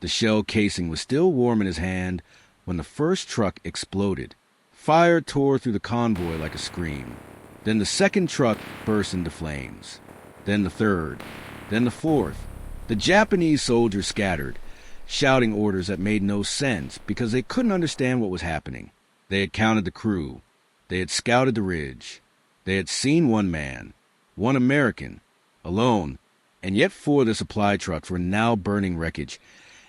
The shell casing was still warm in his hand when the first truck exploded. Fire tore through the convoy like a scream. Then the second truck burst into flames. Then the third. Then the fourth. The Japanese soldiers scattered, shouting orders that made no sense because they couldn't understand what was happening. They had counted the crew. They had scouted the ridge. They had seen one man, one American, alone, and yet 4 of the supply trucks were now burning wreckage,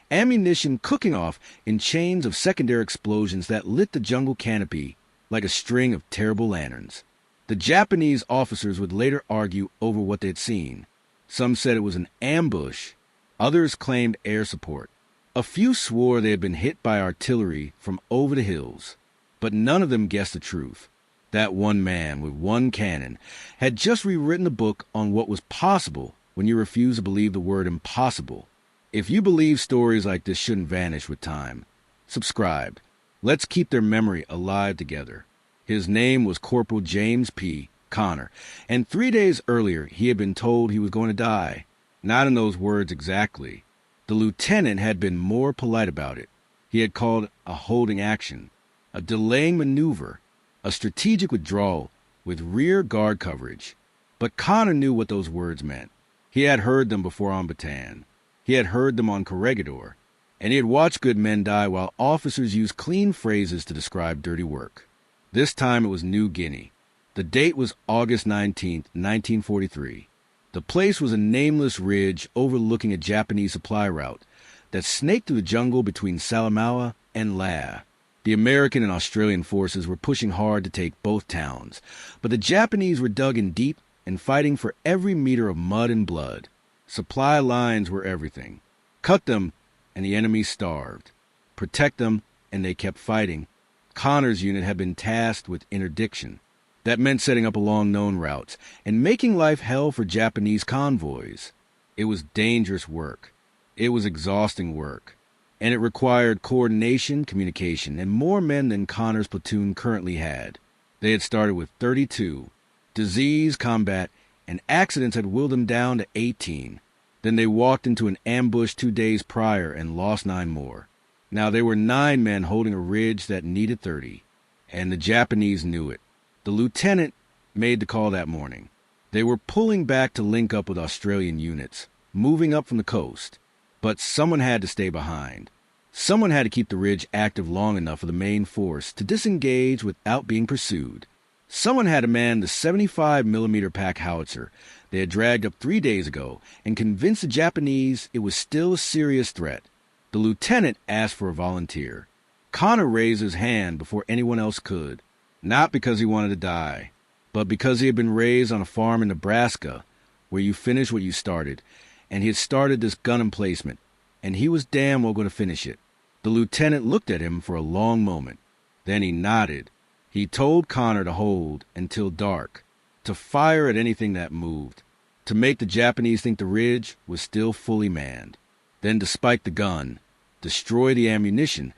ammunition cooking off in chains of secondary explosions that lit the jungle canopy like a string of terrible lanterns. The Japanese officers would later argue over what they had seen. Some said it was an ambush. Others claimed air support. A few swore they had been hit by artillery from over the hills, but none of them guessed the truth. That one man with one cannon had just rewritten a book on what was possible when you refuse to believe the word impossible. If you believe stories like this shouldn't vanish with time, subscribe. Let's keep their memory alive together. His name was Corporal James P. Connor, and 3 days earlier he had been told he was going to die. Not in those words exactly. The lieutenant had been more polite about it. He had called it a holding action, a delaying maneuver, a strategic withdrawal with rear guard coverage. But Connor knew what those words meant. He had heard them before on Bataan. He had heard them on Corregidor. And he had watched good men die while officers used clean phrases to describe dirty work. This time it was New Guinea. The date was August 19, 1943. The place was a nameless ridge overlooking a Japanese supply route that snaked through the jungle between Salamaua and Lae. The American and Australian forces were pushing hard to take both towns, but the Japanese were dug in deep and fighting for every meter of mud and blood. Supply lines were everything. Cut them, and the enemy starved. Protect them, and they kept fighting. Connor's unit had been tasked with interdiction. That meant setting up along known routes and making life hell for Japanese convoys. It was dangerous work. It was exhausting work. And it required coordination, communication, and more men than Connor's platoon currently had. They had started with 32. Disease, combat, and accidents had whittled them down to 18. Then they walked into an ambush 2 days prior and lost 9 more. Now they were 9 men holding a ridge that needed 30. And the Japanese knew it. The lieutenant made the call that morning. They were pulling back to link up with Australian units, moving up from the coast. But someone had to stay behind. Someone had to keep the ridge active long enough for the main force to disengage without being pursued. Someone had to man the 75mm pack howitzer they had dragged up 3 days ago and convince the Japanese it was still a serious threat. The lieutenant asked for a volunteer. Connor raised his hand before anyone else could. Not because he wanted to die, but because he had been raised on a farm in Nebraska where you finish what you started, and he had started this gun emplacement, and he was damn well going to finish it. The lieutenant looked at him for a long moment. Then he nodded. He told Connor to hold until dark, to fire at anything that moved, to make the Japanese think the ridge was still fully manned, then to spike the gun, destroy the ammunition,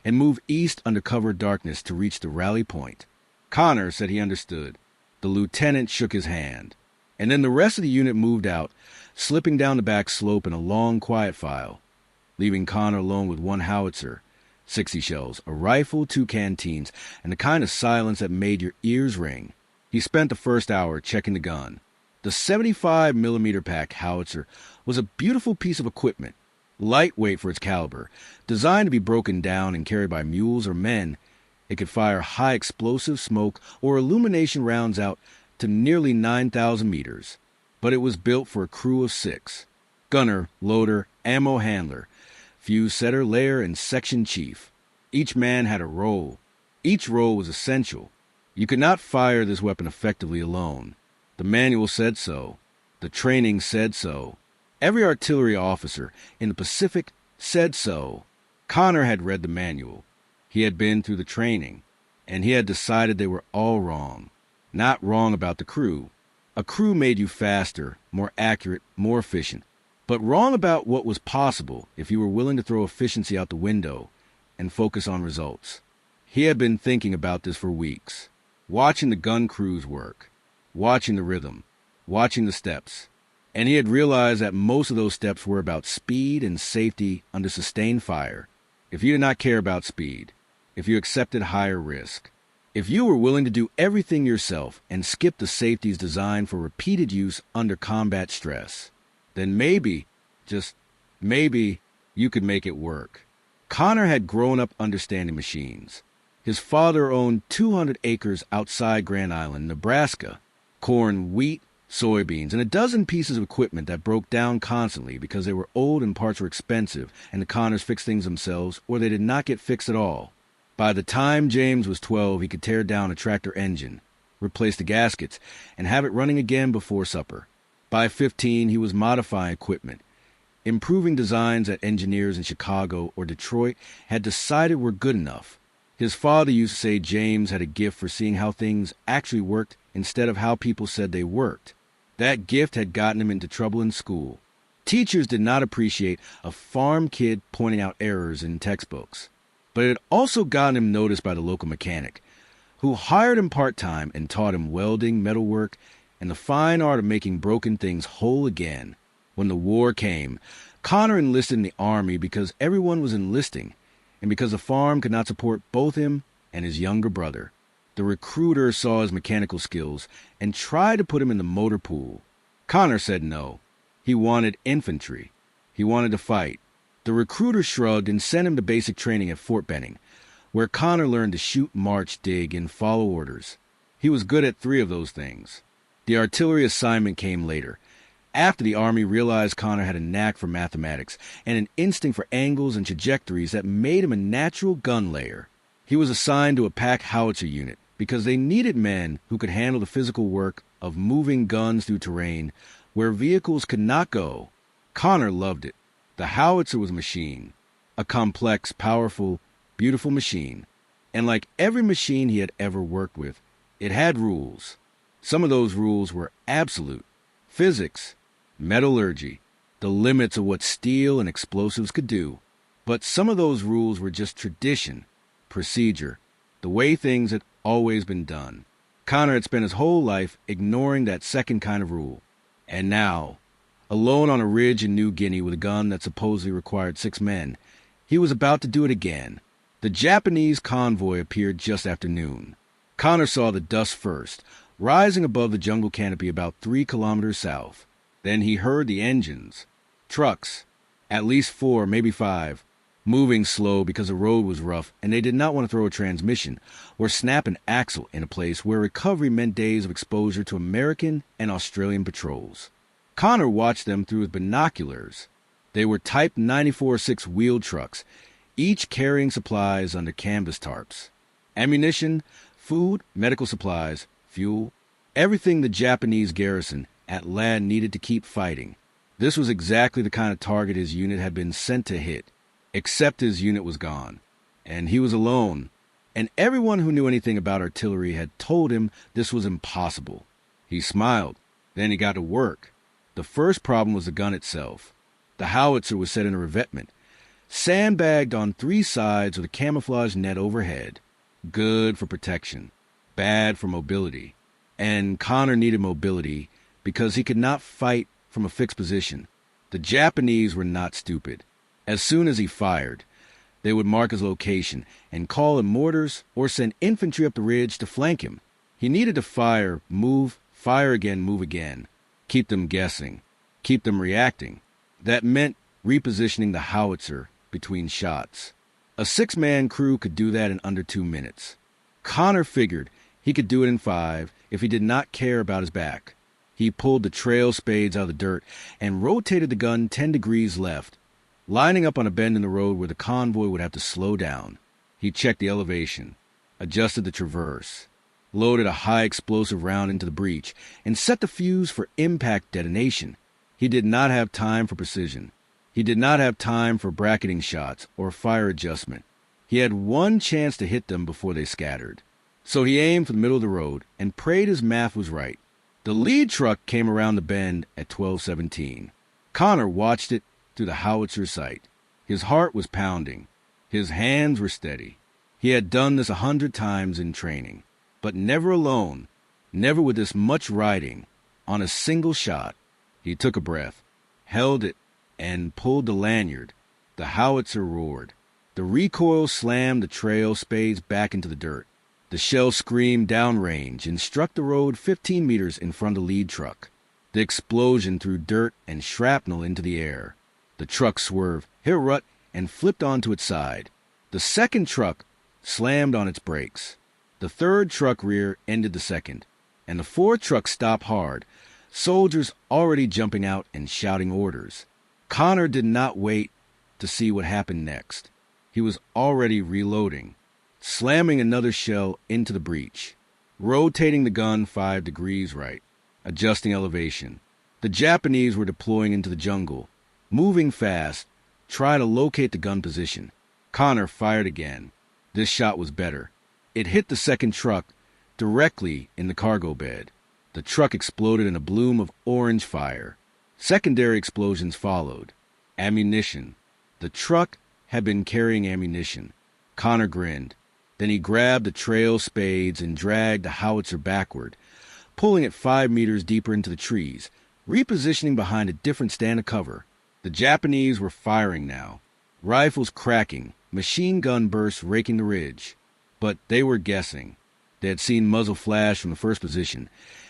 and move east under cover of darkness to reach the rally point. Connor said he understood. The lieutenant shook his hand. And then the rest of the unit moved out, slipping down the back slope in a long, quiet file, leaving Connor alone with 1 howitzer, 60 shells, a rifle, 2 canteens, and the kind of silence that made your ears ring. He spent the first hour checking the gun. The 75mm pack howitzer was a beautiful piece of equipment, lightweight for its caliber, designed to be broken down and carried by mules or men. It could fire high explosive smoke or illumination rounds out to nearly 9,000 meters. But it was built for a crew of 6. Gunner, loader, ammo handler, fuse setter, layer, and section chief. Each man had a role. Each role was essential. You could not fire this weapon effectively alone. The manual said so. The training said so. Every artillery officer in the Pacific said so. Connor had read the manual. He had been through the training, and he had decided they were all wrong. Not wrong about the crew. A crew made you faster, more accurate, more efficient, but wrong about what was possible if you were willing to throw efficiency out the window and focus on results. He had been thinking about this for weeks, watching the gun crews work, watching the rhythm, watching the steps, And he had realized that most of those steps were about speed and safety under sustained fire. If you did not care about speed, if you accepted higher risk, if you were willing to do everything yourself and skip the safeties designed for repeated use under combat stress, then maybe, just maybe, you could make it work. Connor had grown up understanding machines. His father owned 200 acres outside Grand Island, Nebraska, corn, wheat, soybeans, and a dozen pieces of equipment that broke down constantly because they were old and parts were expensive, and the Connors fixed things themselves, or they did not get fixed at all. By the time James was 12, he could tear down a tractor engine, replace the gaskets, and have it running again before supper. By 15, he was modifying equipment, improving designs that engineers in Chicago or Detroit had decided were good enough. His father used to say James had a gift for seeing how things actually worked instead of how people said they worked. That gift had gotten him into trouble in school. Teachers did not appreciate a farm kid pointing out errors in textbooks. But it had also gotten him noticed by the local mechanic, who hired him part-time and taught him welding, metalwork, and the fine art of making broken things whole again. When the war came, Connor enlisted in the Army because everyone was enlisting, and because the farm could not support both him and his younger brother. The recruiter saw his mechanical skills and tried to put him in the motor pool. Connor said no. He wanted infantry. He wanted to fight. The recruiter shrugged and sent him to basic training at Fort Benning, where Connor learned to shoot, march, dig, and follow orders. He was good at 3 of those things. The artillery assignment came later, after the Army realized Connor had a knack for mathematics and an instinct for angles and trajectories that made him a natural gun layer. He was assigned to a pack howitzer unit because they needed men who could handle the physical work of moving guns through terrain where vehicles could not go. Connor loved it. The howitzer was a machine, a complex, powerful, beautiful machine. And like every machine he had ever worked with, it had rules. Some of those rules were absolute. Physics, metallurgy, the limits of what steel and explosives could do. But some of those rules were just tradition, procedure, the way things had always been done. Connor had spent his whole life ignoring that second kind of rule. And now, alone on a ridge in New Guinea with a gun that supposedly required 6 men, he was about to do it again. The Japanese convoy appeared just after noon. Connor saw the dust first, rising above the jungle canopy about 3 kilometers south. Then he heard the engines. Trucks, at least 4, maybe 5, moving slow because the road was rough and they did not want to throw a transmission or snap an axle in a place where recovery meant days of exposure to American and Australian patrols. Connor watched them through his binoculars. They were Type 94-6 wheeled trucks, each carrying supplies under canvas tarps. Ammunition, food, medical supplies, fuel, everything the Japanese garrison at land needed to keep fighting. This was exactly the kind of target his unit had been sent to hit, except his unit was gone, and he was alone, and everyone who knew anything about artillery had told him this was impossible. He smiled. Then he got to work. The first problem was the gun itself. The howitzer was set in a revetment, sandbagged on 3 sides with a camouflage net overhead. Good for protection, bad for mobility. And Connor needed mobility because he could not fight from a fixed position. The Japanese were not stupid. As soon as he fired, they would mark his location and call in mortars or send infantry up the ridge to flank him. He needed to fire, move, fire again, move again. Keep them guessing. Keep them reacting. That meant repositioning the howitzer between shots. A 6-man crew could do that in under 2 minutes. Connor figured he could do it in 5 if he did not care about his back. He pulled the trail spades out of the dirt and rotated the gun 10 degrees left, lining up on a bend in the road where the convoy would have to slow down. He checked the elevation, adjusted the traverse, loaded a high explosive round into the breech, and set the fuse for impact detonation. He did not have time for precision. He did not have time for bracketing shots or fire adjustment. He had one chance to hit them before they scattered. So he aimed for the middle of the road and prayed his math was right. The lead truck came around the bend at 12:17. Connor watched it through the howitzer's sight. His heart was pounding. His hands were steady. He had done this 100 times in training, but never alone, never with this much riding, on a single shot. He took a breath, held it, and pulled the lanyard. The howitzer roared. The recoil slammed the trail spades back into the dirt. The shell screamed downrange and struck the road 15 meters in front of the lead truck. The explosion threw dirt and shrapnel into the air. The truck swerved, hit a rut, and flipped onto its side. The second truck slammed on its brakes. The third truck rear ended the second, and the fourth truck stopped hard, soldiers already jumping out and shouting orders. Connor did not wait to see what happened next. He was already reloading, slamming another shell into the breech, rotating the gun 5 degrees right, adjusting elevation. The Japanese were deploying into the jungle, moving fast, trying to locate the gun position. Connor fired again. This shot was better. It hit the second truck directly in the cargo bed. The truck exploded in a bloom of orange fire. Secondary explosions followed. Ammunition. The truck had been carrying ammunition. Connor grinned. Then he grabbed the trail spades and dragged the howitzer backward, pulling it 5 meters deeper into the trees, repositioning behind a different stand of cover. The Japanese were firing now, rifles cracking, machine gun bursts raking the ridge. But they were guessing. They had seen muzzle flash from the first position,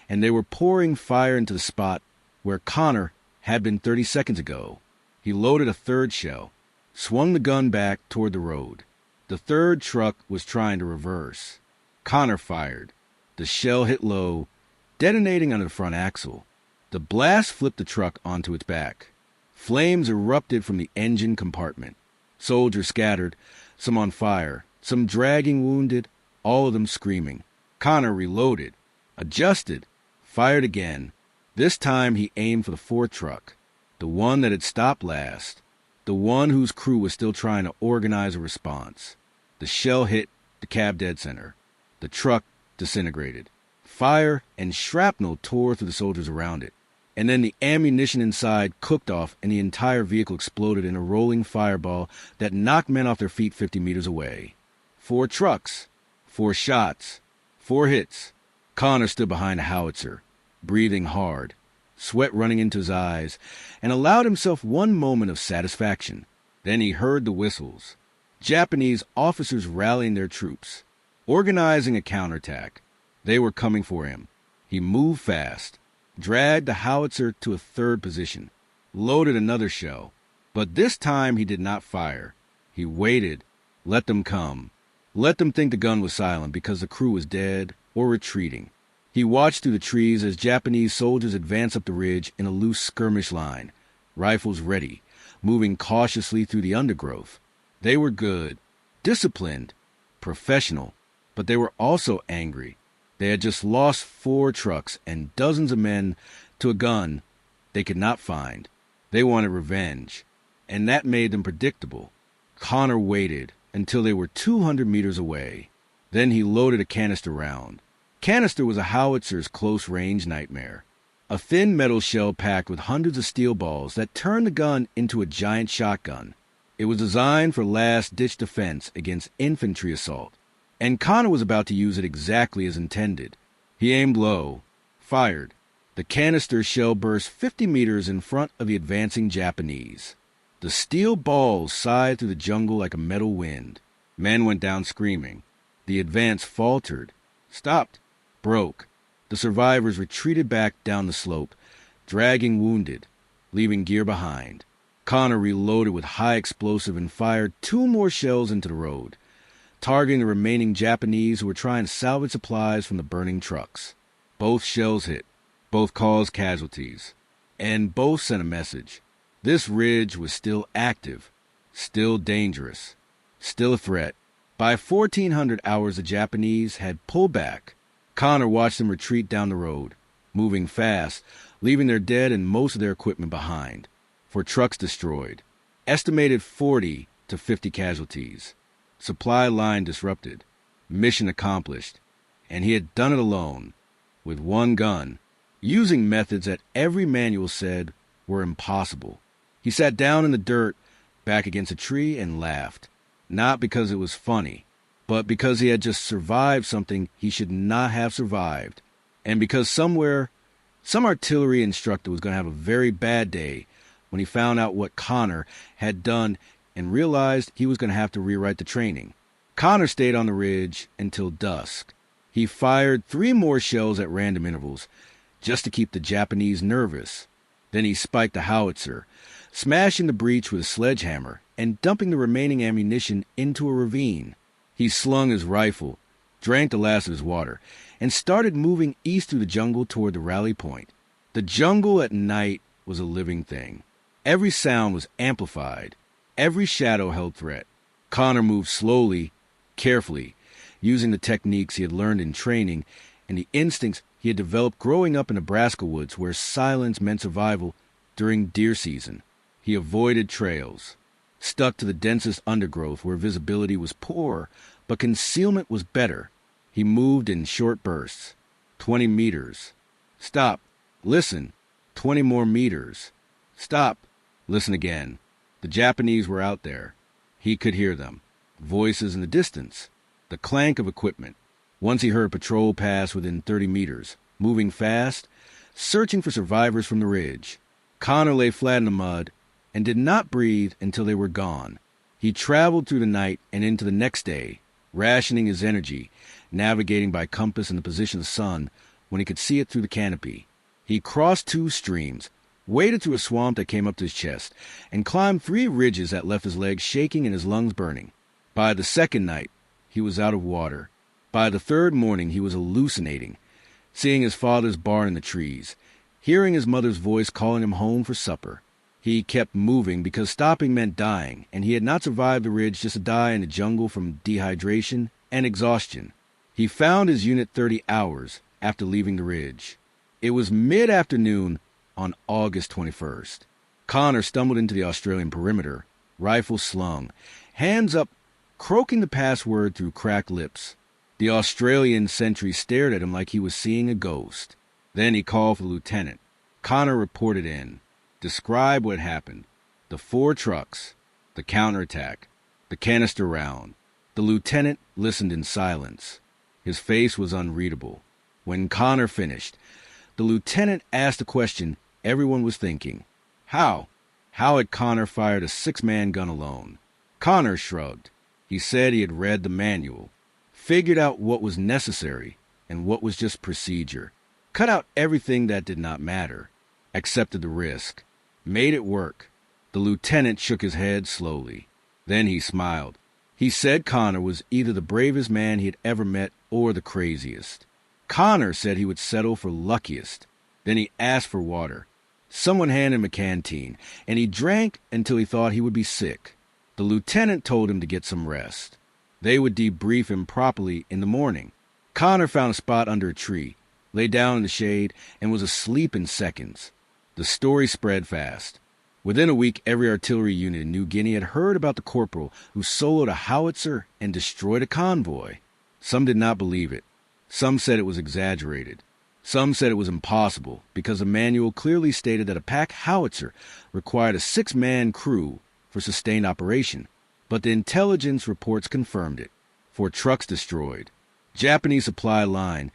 and they were pouring fire into the spot where Connor had been 30 seconds ago. He loaded a third shell, swung the gun back toward the road. The third truck was trying to reverse. Connor fired. The shell hit low, detonating under the front axle. The blast flipped the truck onto its back. Flames erupted from the engine compartment. Soldiers scattered, some on fire, some dragging wounded, all of them screaming. Connor reloaded, adjusted, fired again. This time he aimed for the fourth truck, the one that had stopped last, the one whose crew was still trying to organize a response. The shell hit the cab dead center. The truck disintegrated. Fire and shrapnel tore through the soldiers around it. And then the ammunition inside cooked off and the entire vehicle exploded in a rolling fireball that knocked men off their feet 50 meters away. 4 trucks, 4 shots, 4 hits. Connor stood behind a howitzer, breathing hard, sweat running into his eyes, and allowed himself one moment of satisfaction. Then he heard the whistles. Japanese officers rallying their troops, organizing a counterattack. They were coming for him. He moved fast, dragged the howitzer to a third position, loaded another shell. But this time he did not fire. He waited, let them come. Let them think the gun was silent because the crew was dead or retreating. He watched through the trees as Japanese soldiers advanced up the ridge in a loose skirmish line, rifles ready, moving cautiously through the undergrowth. They were good, disciplined, professional, but they were also angry. They had just lost 4 trucks and dozens of men to a gun they could not find. They wanted revenge, and that made them predictable. Connor waited until they were 200 meters away. Then he loaded a canister round. Canister was a howitzer's close-range nightmare. A thin metal shell packed with hundreds of steel balls that turned the gun into a giant shotgun. It was designed for last-ditch defense against infantry assault, and Connor was about to use it exactly as intended. He aimed low, fired. The canister shell burst 50 meters in front of the advancing Japanese. The steel balls sighed through the jungle like a metal wind. Men went down screaming. The advance faltered, stopped, broke. The survivors retreated back down the slope, dragging wounded, leaving gear behind. Connor reloaded with high explosive and fired 2 more shells into the road, targeting the remaining Japanese who were trying to salvage supplies from the burning trucks. Both shells hit, both caused casualties, and both sent a message. This ridge was still active, still dangerous, still a threat. By 1400 hours, the Japanese had pulled back. Connor watched them retreat down the road, moving fast, leaving their dead and most of their equipment behind. 4 trucks destroyed. Estimated 40 to 50 casualties. Supply line disrupted. Mission accomplished. And he had done it alone, with 1 gun, using methods that every manual said were impossible. He sat down in the dirt, back against a tree, and laughed. Not because it was funny, but because he had just survived something he should not have survived, and because somewhere, Some artillery instructor was going to have a very bad day when he found out what Connor had done and realized he was going to have to rewrite the training. Connor stayed on the ridge until dusk. He fired 3 more shells at random intervals just to keep the Japanese nervous. Then he spiked a howitzer, smashing the breech with a sledgehammer and dumping the remaining ammunition into a ravine. He slung his rifle, drank the last of his water, and started moving east through the jungle toward the rally point. The jungle at night was a living thing. Every sound was amplified. Every shadow held threat. Connor moved slowly, carefully, using the techniques he had learned in training and the instincts he had developed growing up in Nebraska woods where silence meant survival during deer season. He avoided trails, stuck to the densest undergrowth where visibility was poor, but concealment was better. He moved in short bursts. 20 meters. Stop. Listen. 20 more meters. Stop. Listen again. The Japanese were out there. He could hear them. Voices in the distance. The clank of equipment. Once he heard a patrol pass within 30 meters, moving fast, searching for survivors from the ridge. Connor lay flat in the mud and did not breathe until they were gone. He traveled through the night and into the next day, rationing his energy, navigating by compass and the position of the sun when he could see it through the canopy. He crossed 2 streams, waded through a swamp that came up to his chest, and climbed 3 ridges that left his legs shaking and his lungs burning. By the second night, he was out of water. By the 3rd morning, he was hallucinating, seeing his father's barn in the trees, hearing his mother's voice calling him home for supper. He kept moving because stopping meant dying, and he had not survived the ridge just to die in the jungle from dehydration and exhaustion. He found his unit 30 hours after leaving the ridge. It was mid-afternoon on August 21st. Connor stumbled into the Australian perimeter, rifle slung, hands up, croaking the password through cracked lips. The Australian sentry stared at him like he was seeing a ghost. Then he called for the lieutenant. Connor reported in. Describe what happened. The 4 trucks, the counterattack, the canister round. The lieutenant listened in silence. His face was unreadable. When Connor finished, the lieutenant asked a question everyone was thinking. How? How had Connor fired a 6-man gun alone? Connor shrugged. He said he had read the manual, figured out what was necessary and what was just procedure, cut out everything that did not matter, accepted the risk, made it work. The lieutenant shook his head slowly. Then he smiled. He said Connor was either the bravest man he had ever met or the craziest. Connor said he would settle for luckiest. Then he asked for water. Someone handed him a canteen, and he drank until he thought he would be sick. The lieutenant told him to get some rest. They would debrief him properly in the morning. Connor found a spot under a tree, lay down in the shade, and was asleep in seconds. The story spread fast. Within a week, every artillery unit in New Guinea had heard about the corporal who soloed a howitzer and destroyed a convoy. Some did not believe it. Some said it was exaggerated. Some said it was impossible because the manual clearly stated that a pack howitzer required a 6-man crew for sustained operation. But the intelligence reports confirmed it. 4 trucks destroyed. Japanese supply line,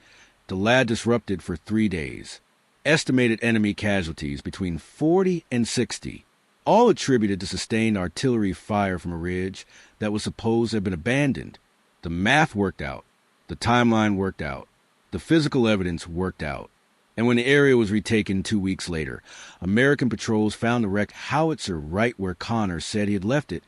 the lad disrupted for 3 days. Estimated enemy casualties between 40 and 60, all attributed to sustained artillery fire from a ridge that was supposed to have been abandoned. The math worked out. The timeline worked out. The physical evidence worked out. And when the area was retaken 2 weeks later, American patrols found the wrecked howitzer right where Connor said he had left it,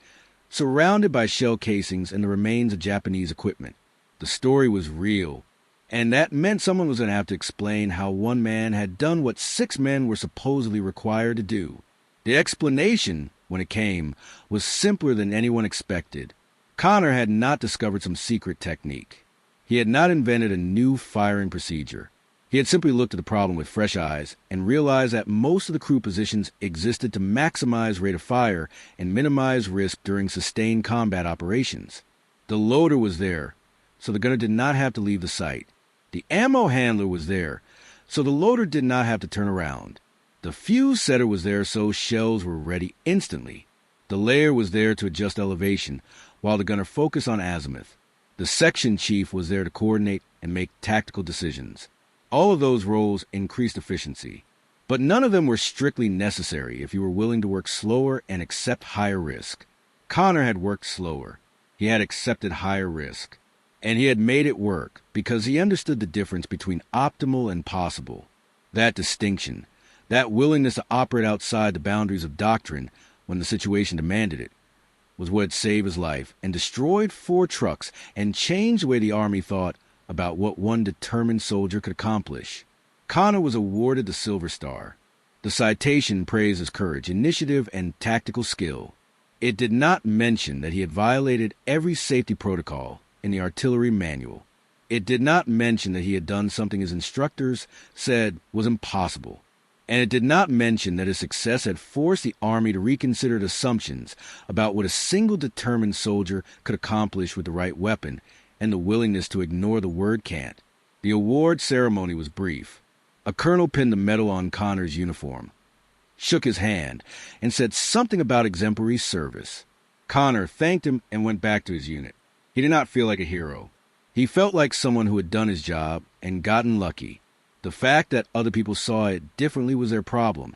surrounded by shell casings and the remains of Japanese equipment. The story was real, and that meant someone was going to have to explain how 1 man had done what 6 men were supposedly required to do. The explanation, when it came, was simpler than anyone expected. Connor had not discovered some secret technique. He had not invented a new firing procedure. He had simply looked at the problem with fresh eyes and realized that most of the crew positions existed to maximize rate of fire and minimize risk during sustained combat operations. The loader was there, so the gunner did not have to leave the site. The ammo handler was there, so the loader did not have to turn around. The fuse setter was there so shells were ready instantly. The layer was there to adjust elevation, while the gunner focused on azimuth. The section chief was there to coordinate and make tactical decisions. All of those roles increased efficiency, but none of them were strictly necessary if you were willing to work slower and accept higher risk. Connor had worked slower. He had accepted higher risk. And he had made it work because he understood the difference between optimal and possible. That distinction, that willingness to operate outside the boundaries of doctrine when the situation demanded it, was what had saved his life and destroyed 4 trucks and changed the way the Army thought about what one determined soldier could accomplish. Connor was awarded the Silver Star. The citation praised his courage, initiative, and tactical skill. It did not mention that he had violated every safety protocol in the artillery manual. It did not mention that he had done something his instructors said was impossible. And it did not mention that his success had forced the Army to reconsider its assumptions about what a single determined soldier could accomplish with the right weapon and the willingness to ignore the word can't. The award ceremony was brief. A colonel pinned the medal on Connor's uniform, shook his hand, and said something about exemplary service. Connor thanked him and went back to his unit. He did not feel like a hero. He felt like someone who had done his job and gotten lucky. The fact that other people saw it differently was their problem,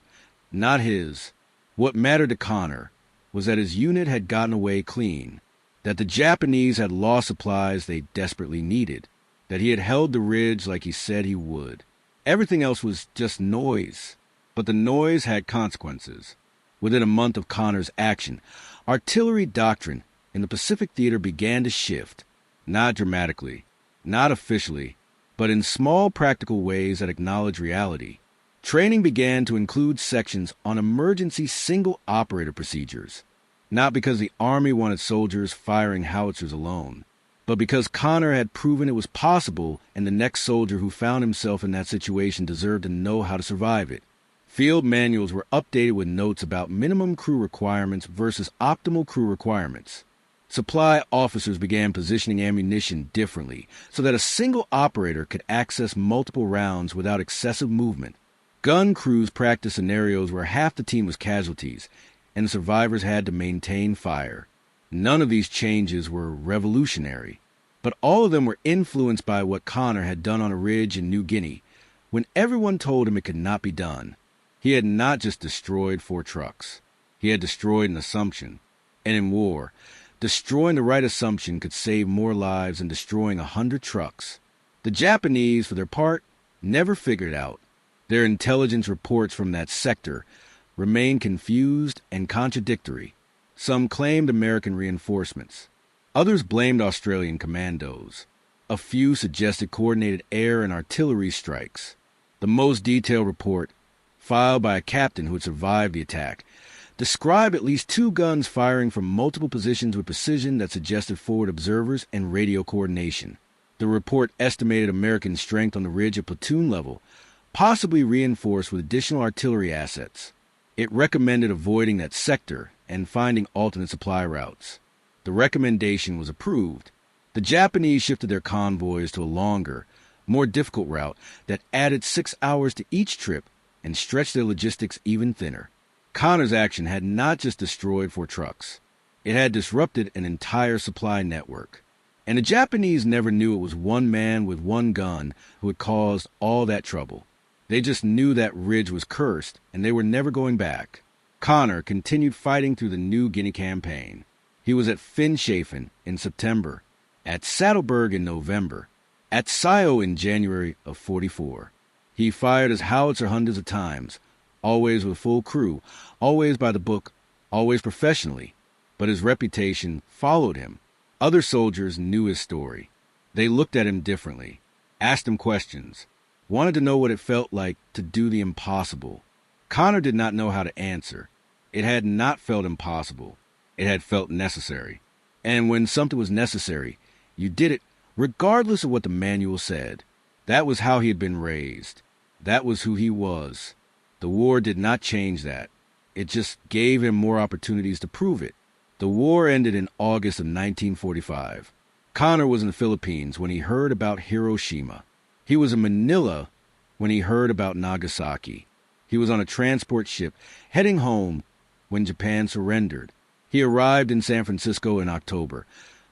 not his. What mattered to Connor was that his unit had gotten away clean, that the Japanese had lost supplies they desperately needed, that he had held the ridge like he said he would. Everything else was just noise, but the noise had consequences. Within a month of Connor's action, artillery doctrine in the Pacific Theater began to shift, not dramatically, not officially, but in small practical ways that acknowledge reality. Training began to include sections on emergency single-operator procedures, not because the Army wanted soldiers firing howitzers alone, but because Connor had proven it was possible and the next soldier who found himself in that situation deserved to know how to survive it. Field manuals were updated with notes about minimum crew requirements versus optimal crew requirements. Supply officers began positioning ammunition differently so that a single operator could access multiple rounds without excessive movement. Gun crews practiced scenarios where half the team was casualties, and the survivors had to maintain fire. None of these changes were revolutionary, but all of them were influenced by what Connor had done on a ridge in New Guinea, when everyone told him it could not be done. He had not just destroyed 4 trucks. He had destroyed an assumption. And in war, destroying the right assumption could save more lives than destroying 100 trucks. The Japanese, for their part, never figured it out. Their intelligence reports from that sector remained confused and contradictory. Some claimed American reinforcements. Others blamed Australian commandos. A few suggested coordinated air and artillery strikes. The most detailed report, filed by a captain who had survived the attack, described at least 2 guns firing from multiple positions with precision that suggested forward observers and radio coordination. The report estimated American strength on the ridge at platoon level, possibly reinforced with additional artillery assets. It recommended avoiding that sector and finding alternate supply routes. The recommendation was approved. The Japanese shifted their convoys to a longer, more difficult route that added 6 hours to each trip and stretched their logistics even thinner. Connor's action had not just destroyed 4 trucks. It had disrupted an entire supply network. And the Japanese never knew it was one man with 1 gun who had caused all that trouble. They just knew that ridge was cursed, and they were never going back. Connor continued fighting through the New Guinea campaign. He was at Finschhafen in September, at Saddleburg in November, at Scio in January of '44. He fired his howitzer hundreds of times, always with full crew, always by the book, always professionally, but his reputation followed him. Other soldiers knew his story. They looked at him differently, asked him questions, wanted to know what it felt like to do the impossible. Connor did not know how to answer. It had not felt impossible. It had felt necessary. And when something was necessary, you did it regardless of what the manual said. That was how he had been raised. That was who he was. The war did not change that. It just gave him more opportunities to prove it. The war ended in August of 1945. Connor was in the Philippines when he heard about Hiroshima. He was in Manila when he heard about Nagasaki. He was on a transport ship heading home when Japan surrendered. He arrived in San Francisco in October,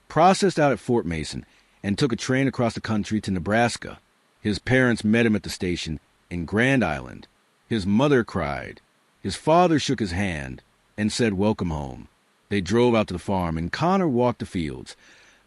processed out at Fort Mason, and took a train across the country to Nebraska. His parents met him at the station in Grand Island. His mother cried. His father shook his hand and said, "Welcome home." They drove out to the farm, and Connor walked the fields,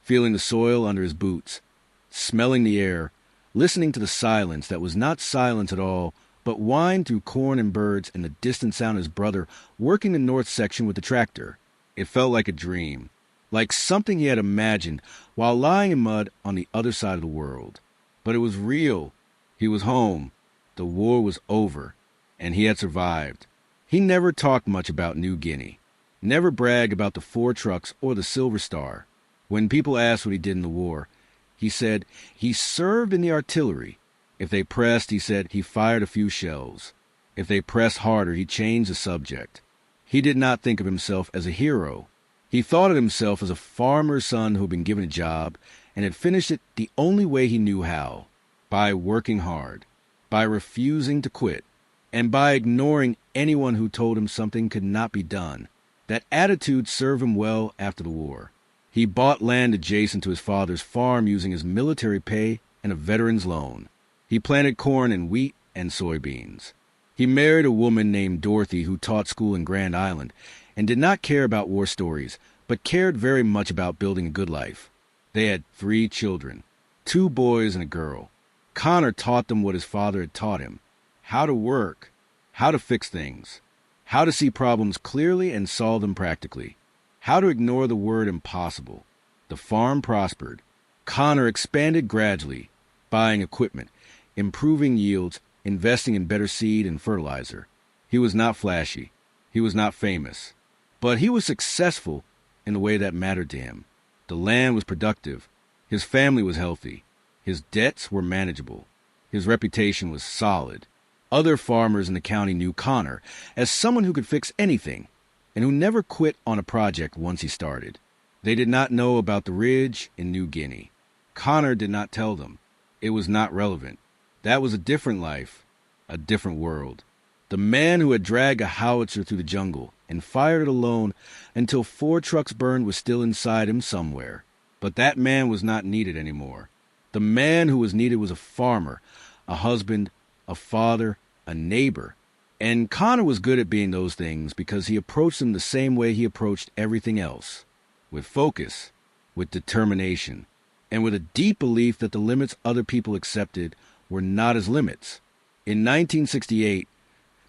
feeling the soil under his boots, smelling the air, listening to the silence that was not silence at all, but whined through corn and birds and the distant sound of his brother working the north section with the tractor. It felt like a dream, like something he had imagined while lying in mud on the other side of the world. But it was real. He was home. The war was over, and he had survived. He never talked much about New Guinea, never bragged about the 4 trucks or the Silver Star. When people asked what he did in the war, he said he served in the artillery. If they pressed, he said he fired a few shells. If they pressed harder, he changed the subject. He did not think of himself as a hero. He thought of himself as a farmer's son who had been given a job and had finished it the only way he knew how, by working hard, by refusing to quit, and by ignoring anyone who told him something could not be done. That attitude served him well after the war. He bought land adjacent to his father's farm using his military pay and a veteran's loan. He planted corn and wheat and soybeans. He married a woman named Dorothy who taught school in Grand Island and did not care about war stories, but cared very much about building a good life. They had 3 children, 2 boys and a girl. Connor taught them what his father had taught him: how to work, how to fix things, how to see problems clearly and solve them practically, how to ignore the word impossible. The farm prospered. Connor expanded gradually, buying equipment, improving yields, investing in better seed and fertilizer. He was not flashy. He was not famous. But he was successful in the way that mattered to him. The land was productive. His family was healthy. His debts were manageable. His reputation was solid. Other farmers in the county knew Connor as someone who could fix anything and who never quit on a project once he started. They did not know about the ridge in New Guinea. Connor did not tell them. It was not relevant. That was a different life, a different world. The man who had dragged a howitzer through the jungle and fired it alone until 4 trucks burned was still inside him somewhere. But that man was not needed anymore. The man who was needed was a farmer, a husband, a father, a neighbor. And Connor was good at being those things because he approached them the same way he approached everything else, with focus, with determination, and with a deep belief that the limits other people accepted were not his limits. In 1968,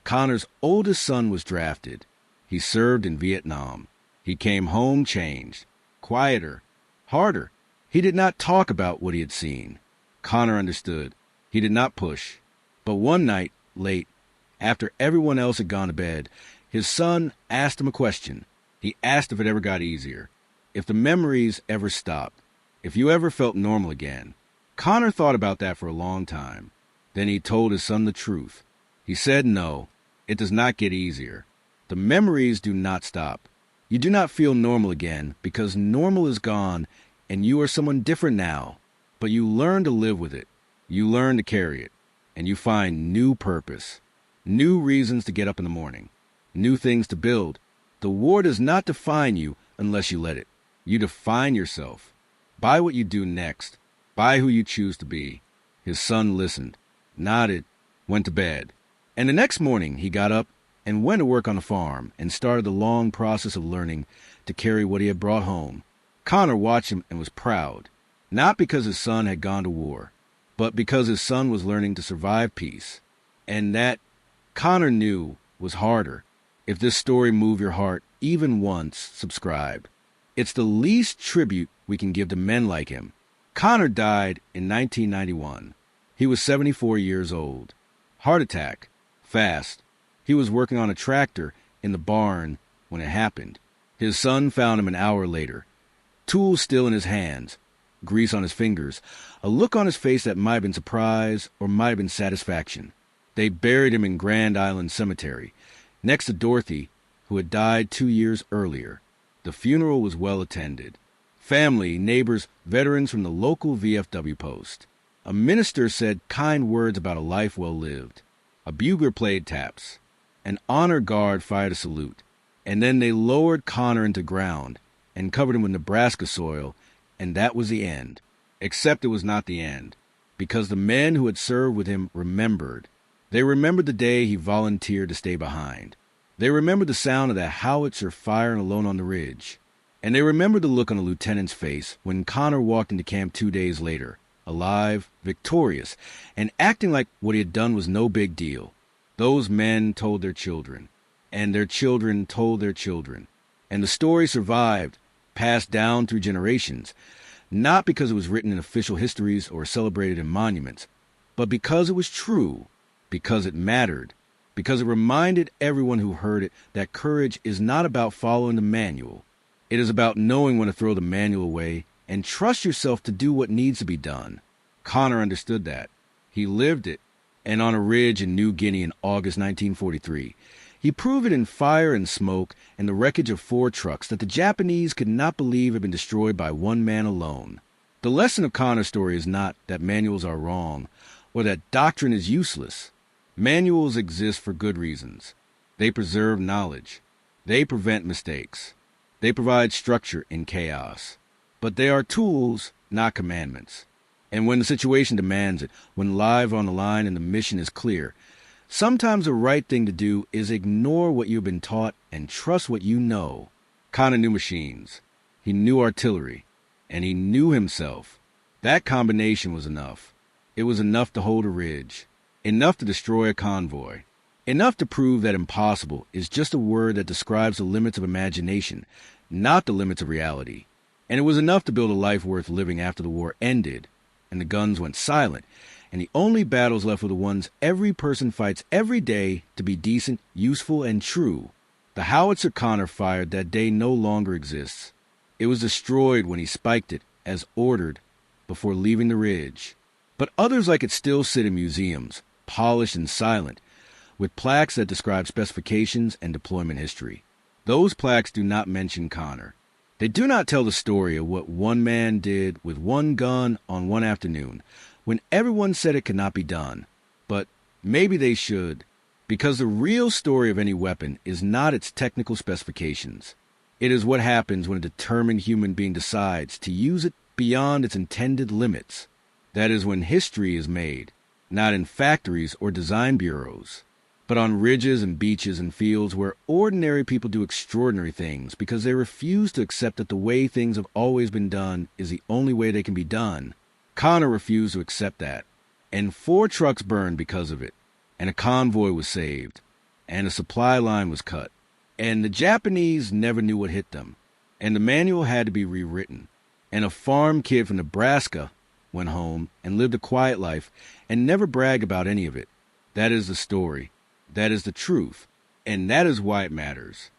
Connor's oldest son was drafted. He served in Vietnam. He came home changed, quieter, harder. He did not talk about what he had seen. Connor understood. He did not push. But one night, late, after everyone else had gone to bed, his son asked him a question. He asked if it ever got easier, if the memories ever stopped, if you ever felt normal again. Connor thought about that for a long time. Then he told his son the truth. He said no, it does not get easier. The memories do not stop. You do not feel normal again because normal is gone and you are someone different now. But you learn to live with it. You learn to carry it. And you find new purpose, new reasons to get up in the morning, new things to build. The war does not define you unless you let it. You define yourself by what you do next, by who you choose to be. His son listened, nodded, went to bed. And the next morning he got up and went to work on the farm and started the long process of learning to carry what he had brought home. Connor watched him and was proud, not because his son had gone to war, but because his son was learning to survive peace. And that, Connor knew, was harder. If this story moved your heart even once, subscribe. It's the least tribute we can give to men like him. Connor died in 1991. He was 74 years old. Heart attack. Fast. He was working on a tractor in the barn when it happened. His son found him an hour later. Tools still in his hands, grease on his fingers, a look on his face that might have been surprise or might have been satisfaction. They buried him in Grand Island Cemetery, next to Dorothy, who had died 2 years earlier. The funeral was well attended. Family, neighbors, veterans from the local VFW post. A minister said kind words about a life well lived. A bugler played taps. An honor guard fired a salute. And then they lowered Connor into ground and covered him with Nebraska soil, and that was the end. Except it was not the end, because the men who had served with him remembered. They remembered the day he volunteered to stay behind. They remembered the sound of that howitzer firing alone on the ridge. And they remembered the look on the lieutenant's face when Connor walked into camp 2 days later, alive, victorious, and acting like what he had done was no big deal. Those men told their children, and their children told their children. And the story survived, passed down through generations, not because it was written in official histories or celebrated in monuments, but because it was true, because it mattered, because it reminded everyone who heard it that courage is not about following the manual. It is about knowing when to throw the manual away and trust yourself to do what needs to be done. Connor understood that. He lived it, and on a ridge in New Guinea in August 1943, he proved it in fire and smoke and the wreckage of 4 trucks that the Japanese could not believe had been destroyed by one man alone. The lesson of Connor's story is not that manuals are wrong or that doctrine is useless. Manuals exist for good reasons. They preserve knowledge. They prevent mistakes. They provide structure in chaos. But they are tools, not commandments. And when the situation demands it, when lives are on the line and the mission is clear, sometimes the right thing to do is ignore what you've been taught and trust what you know. Connor knew machines. He knew artillery. And he knew himself. That combination was enough. It was enough to hold a ridge. Enough to destroy a convoy. Enough to prove that impossible is just a word that describes the limits of imagination, not the limits of reality. And it was enough to build a life worth living after the war ended, and the guns went silent, and the only battles left were the ones every person fights every day to be decent, useful, and true. The howitzer Connor fired that day no longer exists. It was destroyed when he spiked it, as ordered, before leaving the ridge. But others like it still sit in museums, polished and silent, with plaques that describe specifications and deployment history. Those plaques do not mention Connor. They do not tell the story of what one man did with one gun on one afternoon, when everyone said it could not be done. But maybe they should, because the real story of any weapon is not its technical specifications. It is what happens when a determined human being decides to use it beyond its intended limits. That is when history is made, not in factories or design bureaus, but on ridges and beaches and fields where ordinary people do extraordinary things because they refuse to accept that the way things have always been done is the only way they can be done. Connor refused to accept that, and 4 trucks burned because of it, and a convoy was saved, and a supply line was cut, and the Japanese never knew what hit them, and the manual had to be rewritten, and a farm kid from Nebraska went home and lived a quiet life and never bragged about any of it. That is the story. That is the truth. And that is why it matters.